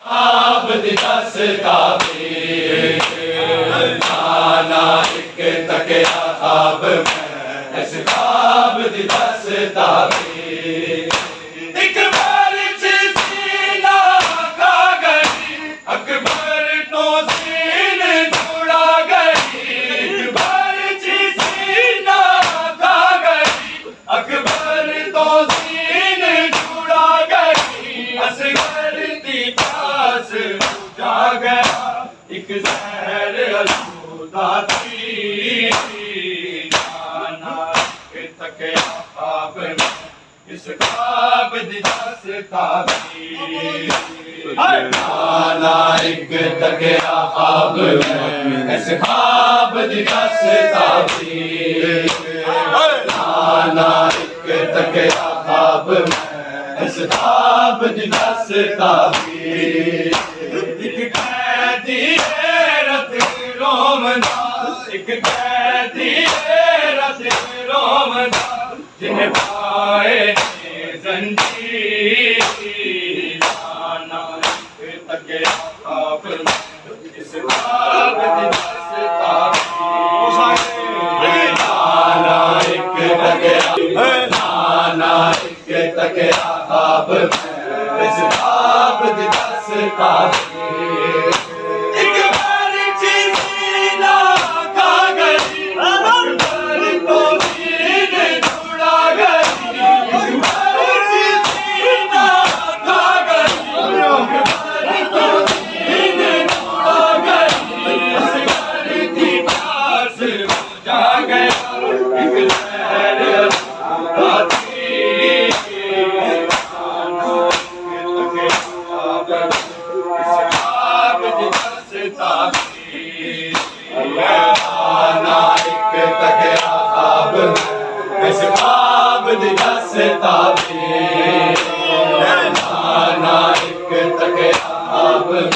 आबद दस्तावे नाना एक तकिया ख्वाब में इस ख्वाब दी दस्तावे एक बार सीना खा गई अकबर तो सीन जुड़ा गई एक बार सीना खा गई अकबर तो सीन जुड़ा गई असगर दी प्यास बुझा गया एक जहर अलूदा थी जाना के तकिया ख्वाब में इस ख्वाब दी दस्तावे नाना एक तकिया ख्वाब में इस ख्वाब दी दस्तावे नाना एक तकिया ख्वाब में इस ख्वाब दी दस्तावे एक कैदी रत रोमदा एक कैदी रत रोमदा जिन्हें पाए जंजीर नाना एक तकिया ख्वाब में इस ख्वाब दी दस्तावे नाना एक तकिया नाना एक तकिया ख्वाब में इस ख्वाब दी दस्तावे एक बार सीना खा गई अकबर तो सीन जुड़ा गई एक बार सीना खा गई अकबर तो सीन जुड़ा गई असगर दी प्यास बुझा गया एक जहर अलूदा थी नाना एक तकिया ख्वाब में इस ख्वाब दी दस्तावे नाना एक तकिया ख्वाब में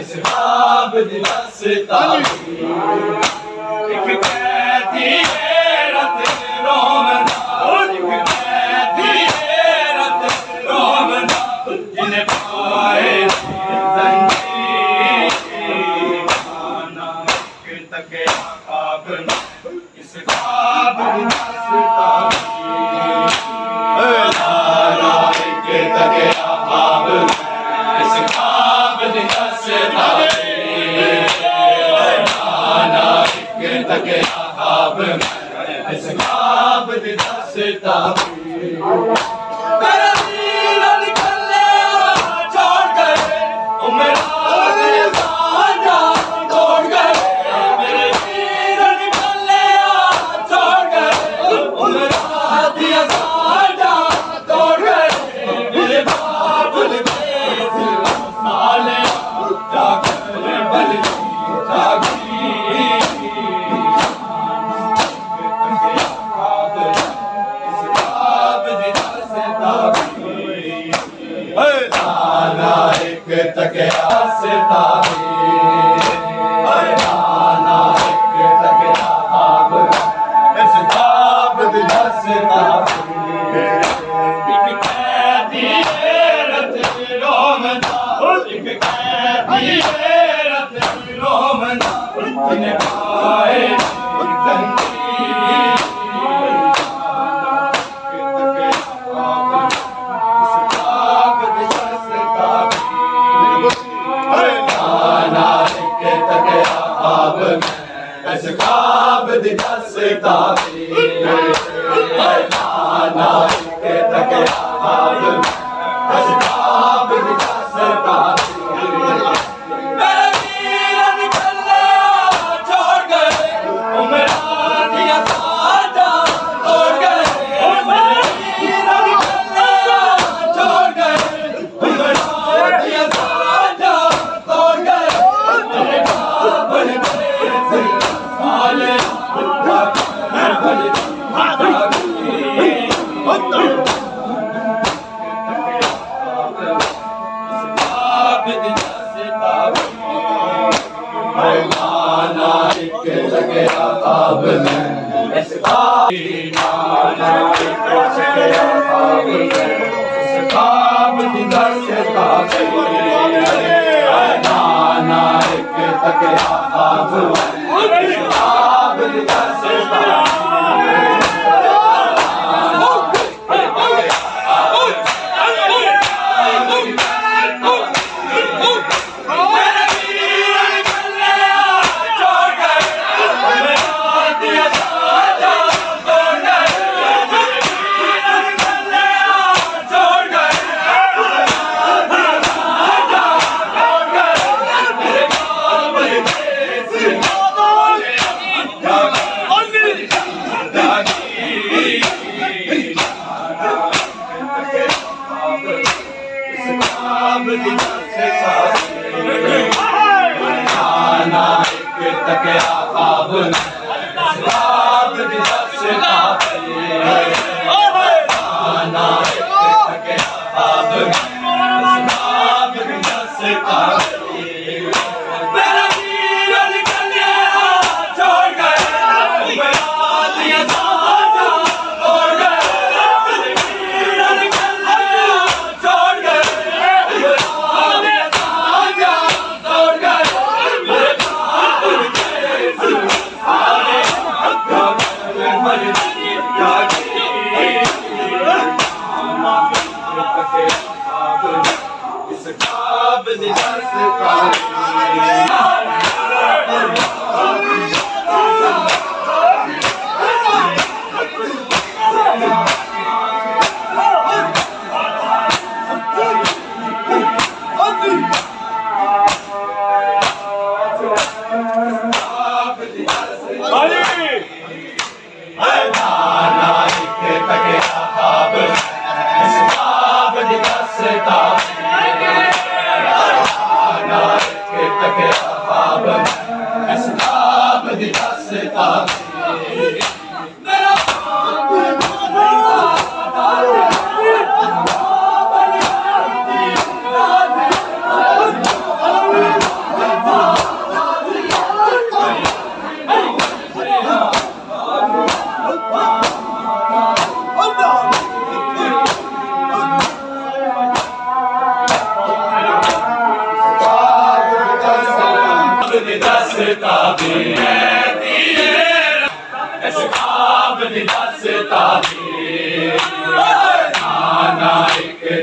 इस ख्वाब दी दस्तावे एक कैदी रत रोमदा एक कैदी रत रोमदा जिन्हें पाए तकिया ख्वाब में इस ख्वाब दी दस्तावे नाना एक तकिया ख्वाब में इस ख्वाब दी दस्तावे नाना एक तकिया ख्वाब में इस ख्वाब दी दस्तावे नाना एक तकिया दस्तावे नाना एक तकिया ख्वाब में इस ख्वाब दी दस्तावे एक कैदी रत रोमदा एक कैदी रत रोमदा जिन्हें पाए जंजीर इस ख्वाब दी दस्तावे नाना एक तकिया ख्वाब में इस ख्वाब दी दस्तावे नाना एक तकिया ख्वाब में इस ख्वाब दी दस्तावे तकिया ख्वाब ख्वाब दी दस्तार तकिया ख्वाब ख्वाब दी दस्तार आना तकिया ख्वाब ख्वाब दी दस्तार मेरा वीर निकलिया छोड़ गए दिया साजा छोड़ गए वीर निकलिया छोड़ गए दिया साजा छोड़ गए इस ख्वाब दी दस्तार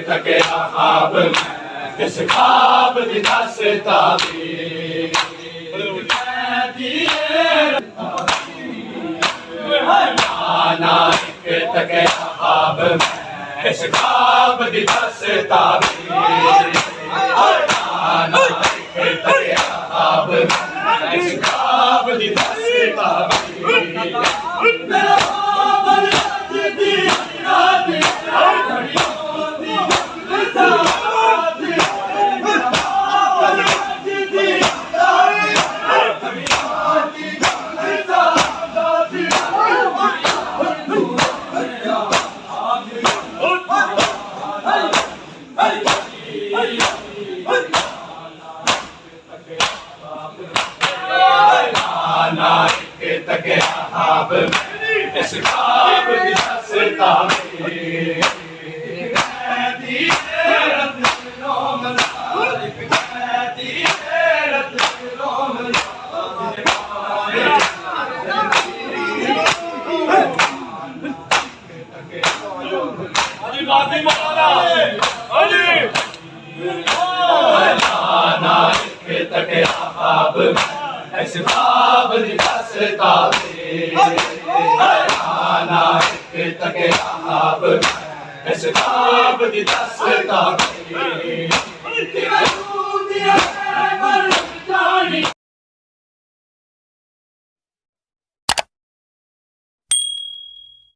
तकिया ख्वाब इस ख्वाब दी दस्तार आना तकिया ख्वाब इस ख्वाब दी दस्तार आना तकिया ख्वाब इस ख्वाब दी दस्तार मेरा तकिया ख्वाब इस ख्वाब दी दस्तार तकिया ख्वाब इस ख्वाब दी दस्तार आना तकिया ख्वाब इस ख्वाब दी दस्तार